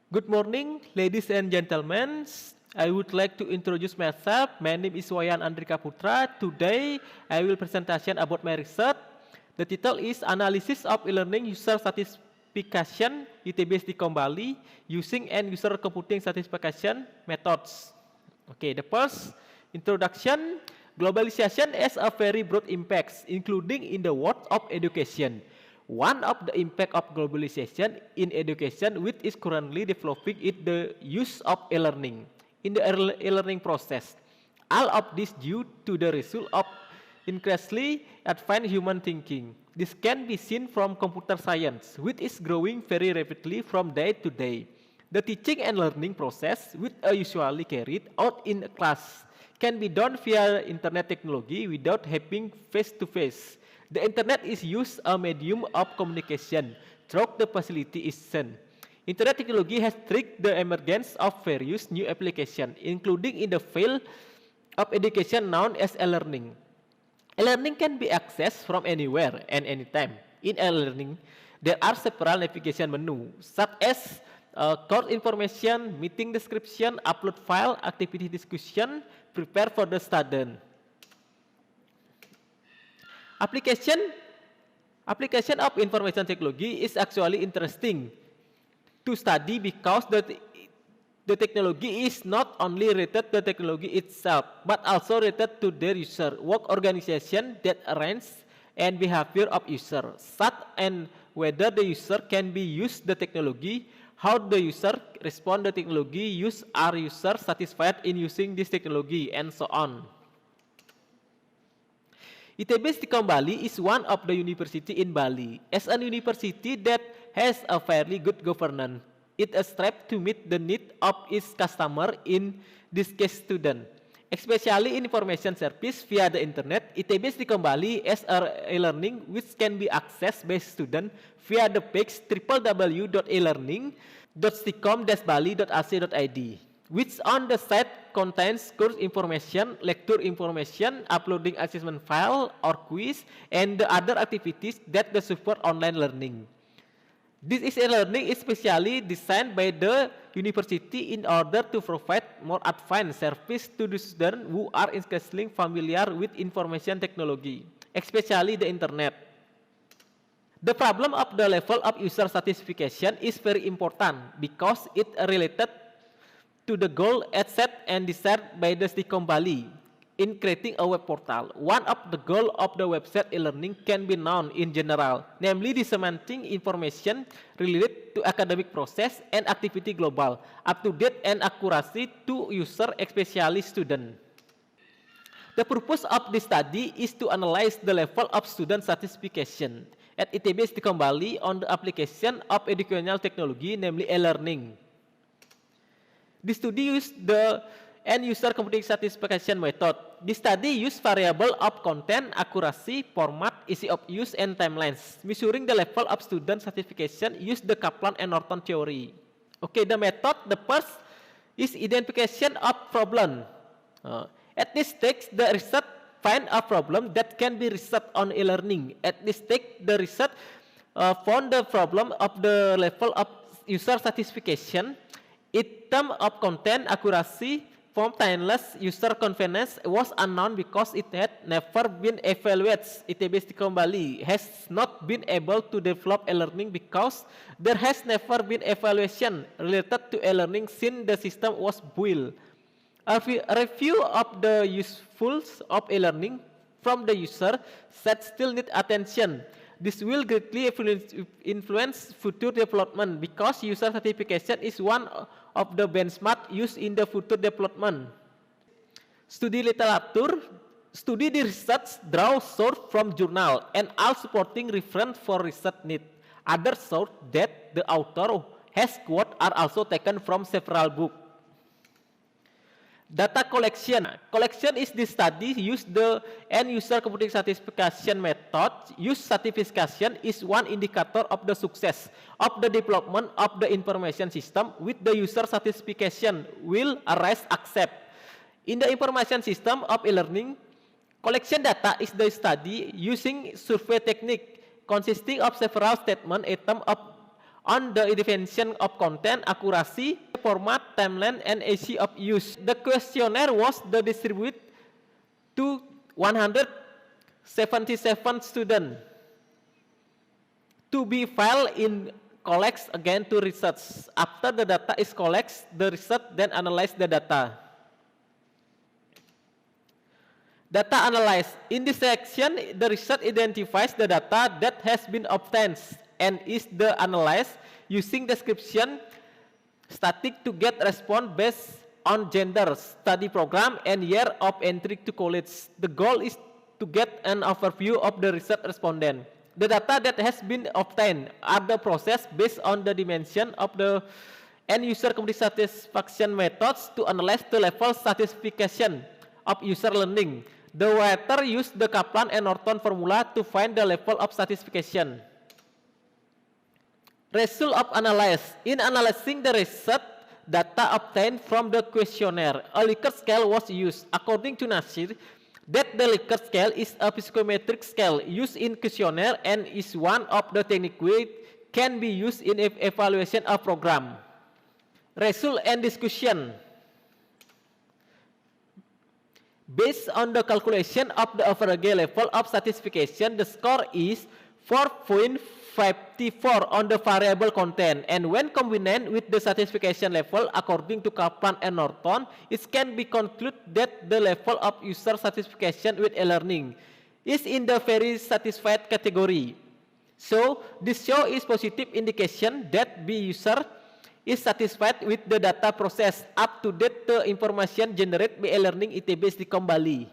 Good morning, ladies and gentlemen. I would like to introduce myself. My name is Wayan Andrika Putra. Today, I will presentation about my research. The title is Analysis of E-Learning User Satisfaction ITB Kembali Using End User Computing Satisfaction Methods. Okay, the first introduction. Globalization has a very broad impacts, including in the world of education. One of the impact of globalization in education, which is currently developing, is the use of e-learning in the e-learning process. All of this due to the result of increasingly advanced human thinking. This can be seen from computer science, which is growing very rapidly from day to day. The teaching and learning process, which are usually carried out in a class, can be done via internet technology without having face-to-face. The internet is used as a medium of communication through the facilitation. Internet technology has triggered the emergence of various new applications, including in the field of education known as e-learning. E-learning can be accessed from anywhere and anytime. In e-learning, there are several navigation menus, such as course information, meeting description, upload file, activity discussion, prepare for the student. Application of information technology is actually interesting to study because the technology is not only related to the technology itself, but also related to their user, work organization that arrange and behavior of user, such and whether the user can be used the technology, how the user respond the technology use, are user satisfied in using this technology, and so on. ITB Kembali is one of the university in Bali. As a university that has a fairly good governance, it strives to meet the need of its customer, in this case student. Especially in information service via the internet, ITB Kembali as a e-learning which can be accessed by student via the page www.elearning.sticom-bali.ac.id, which on the site contains course information, lecture information, uploading assessment file or quiz, and the other activities that the support online learning. This is e-learning especially designed by the university in order to provide more advanced service to the students who are increasingly familiar with information technology, especially the internet. The problem of the level of user satisfaction is very important because it related to the goal set and desired by the Kembali in creating a web portal. One of the goals of the website e-learning can be known in general, namely disseminating information related to academic process and activity global, up-to-date and accuracy to user, especially student. The purpose of this study is to analyze the level of student satisfaction at ITB Kembali on the application of educational technology, namely e-learning. The study used the end user computing satisfaction method. The study used variable of content, accuracy, format, ease of use, and timelines. Measuring the level of student satisfaction used the Kaplan and Norton theory. Okay, the method, the first is identification of problem. At this stage, the research find a problem that can be researched on e-learning. At this stage, the research found the problem of the level of user satisfaction in terms of content, accuracy, form, timeless, user confidence was unknown because it had never been evaluated. ITB Kembali has not been able to develop e-learning because there has never been evaluation related to e-learning since the system was built. A review of the usefulness of e-learning from the user set still need attention. This will greatly influence future development because user certification is one of the benchmark used in the future development. Study literature, study the research, draw source from journal, and all supporting reference for research need. Other source that the author has quote are also taken from several books. Data collection. Collection is the study use the end user computing satisfaction method. Use satisfaction is one indicator of the success of the development of the information system with the user satisfaction will arise accept. In the information system of e-learning, collection data is the study using survey technique consisting of several statement items on the definition of content, accuracy, format, timeline, and ease of use. The questionnaire was distributed to 177 students to be filed in collects again to research. After the data is collected, the research then analyze the data. Data analyze. In this section, the research identifies the data that has been obtained and is the analyzed using description static to get response based on gender, study program, and year of entry to college. The goal is to get an overview of the research respondent. The data that has been obtained are the process based on the dimension of the end user community satisfaction methods to analyze the level satisfaction of user learning. The writer used the Kaplan and Norton formula to find the level of satisfaction. Result of analysis. In analyzing the research data obtained from the questionnaire, a Likert scale was used. According to Nasir, that the Likert scale is a psychometric scale used in questionnaire and is one of the techniques which can be used in evaluation of program. Result and discussion. Based on the calculation of the average level of satisfaction, the score is 4.54 on the variable content, and when combined with the satisfaction level according to Kaplan and Norton, it can be concluded that the level of user satisfaction with e-learning is in the very satisfied category. So this show is positive indication that the user is satisfied with the data process. Up to date the information generated by e-learning ITB Stikom Bali.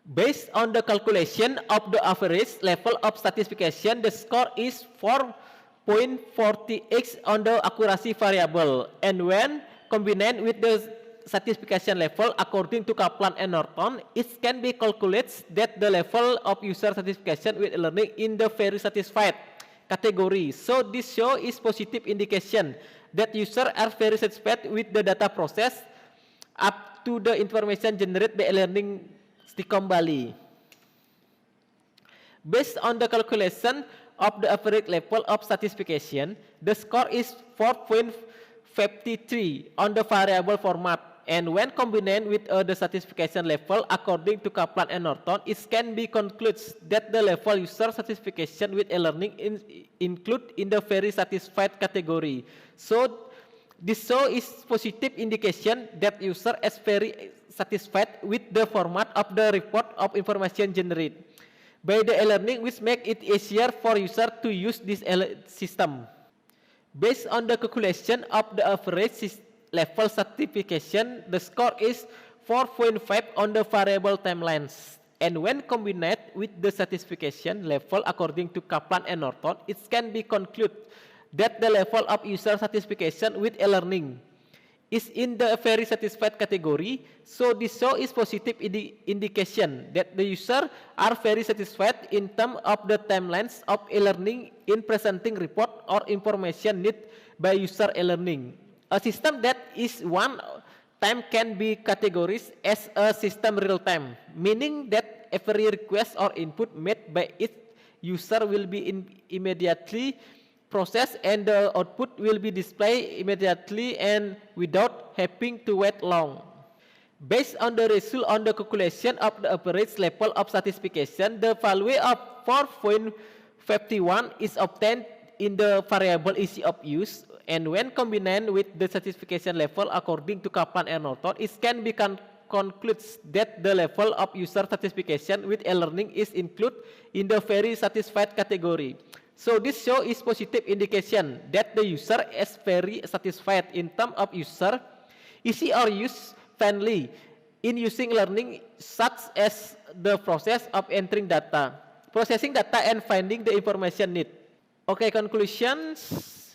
Based on the calculation of the average level of satisfaction, the score is 4.48 on the accuracy variable, and when combined with the satisfaction level according to Kaplan and Norton, it can be calculated that the level of user satisfaction with e-learning in the very satisfied category. So this show is positive indication that users are very satisfied with the data process up to the information generated by e-learning Stikom Bali. Based on the calculation of the average level of satisfaction, the score is 4.53 on the variable format, and when combined with the satisfaction level according to Kaplan and Norton, it can be concluded that the level user satisfaction with e-learning include in the very satisfied category. So this show is positive indication that user is very satisfied with the format of the report of information generated by the e-learning, which make it easier for user to use this system. Based on the calculation of the average level certification, the score is 4.5 on the variable timelines, and when combined with the satisfaction level according to Kaplan and Norton, it can be concluded that the level of user satisfaction with e-learning is in the very satisfied category. So this show is positive indication that the user are very satisfied in terms of the timelines of e-learning in presenting report or information needed by user e-learning. A system that is one time can be categorized as a system real time, meaning that every request or input made by its user will be immediately processed and the output will be displayed immediately and without having to wait long. Based on the result on the calculation of the average level of satisfaction, the value of 4.51 is obtained in the variable ease of use, and when combined with the satisfaction level according to Kaplan and Norton, it can be concludes that the level of user satisfaction with e-learning is included in the very satisfied category. So this show is positive indication that the user is very satisfied in terms of user easy or use friendly in using learning, such as the process of entering data, processing data, and finding the information need. Okay, conclusions.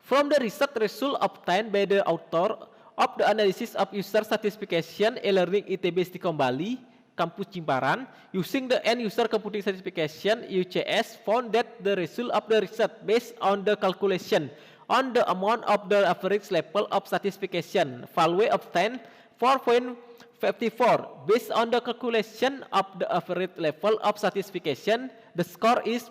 From the research result obtained by the author of the analysis of user satisfaction e-learning ITB Stikom Bali, Kampus Ciparan, using the end user computing certification UCS, found that the result of the research based on the calculation on the amount of the average level of satisfaction value obtained 4.54. Based on the calculation of the average level of satisfaction, the score is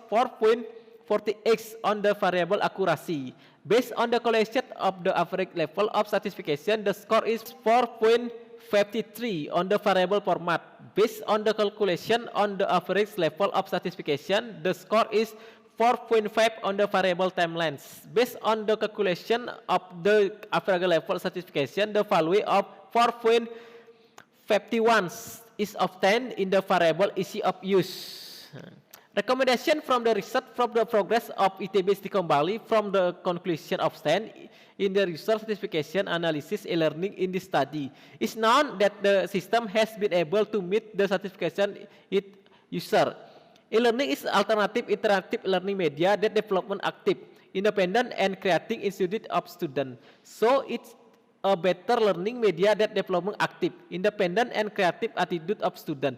40x on the variable accuracy. Based on the collection of the average level of satisfaction, the score is 4.53 on the variable format. Based on the calculation on the average level of satisfaction, the score is 4.5 on the variable time length. Based on the calculation of the average level satisfaction, the value of 4.51 is obtained in the variable easy of use. Recommendation from the research from the progress of ITB Silicon Valley from the conclusion of stand in the research certification analysis e-learning in this study. It's known that the system has been able to meet the certification it user. E-learning is alternative interactive learning media that development active, independent and creating institute of student. So it's a better learning media that development active, independent and creative attitude of student.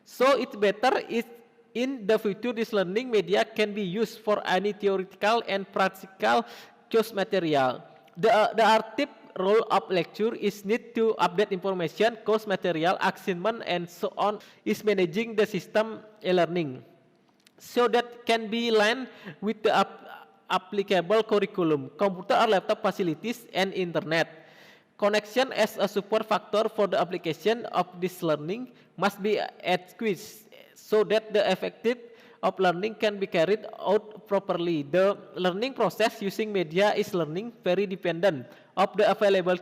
So it's better is in the future, this learning media can be used for any theoretical and practical course material. The active role of lecture is need to update information, course material, assignment, and so on is managing the system e-learning. So that can be aligned with the applicable curriculum, computer or laptop facilities, and internet. Connection as a support factor for the application of this learning must be adequate so that the effective of learning can be carried out properly. The learning process using media is learning very dependent of the available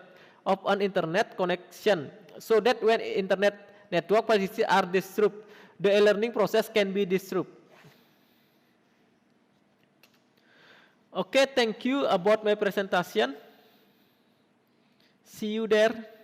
of an internet connection, so that when internet network facilities are disrupted, the learning process can be disrupted. Okay, thank you about my presentation. See you there.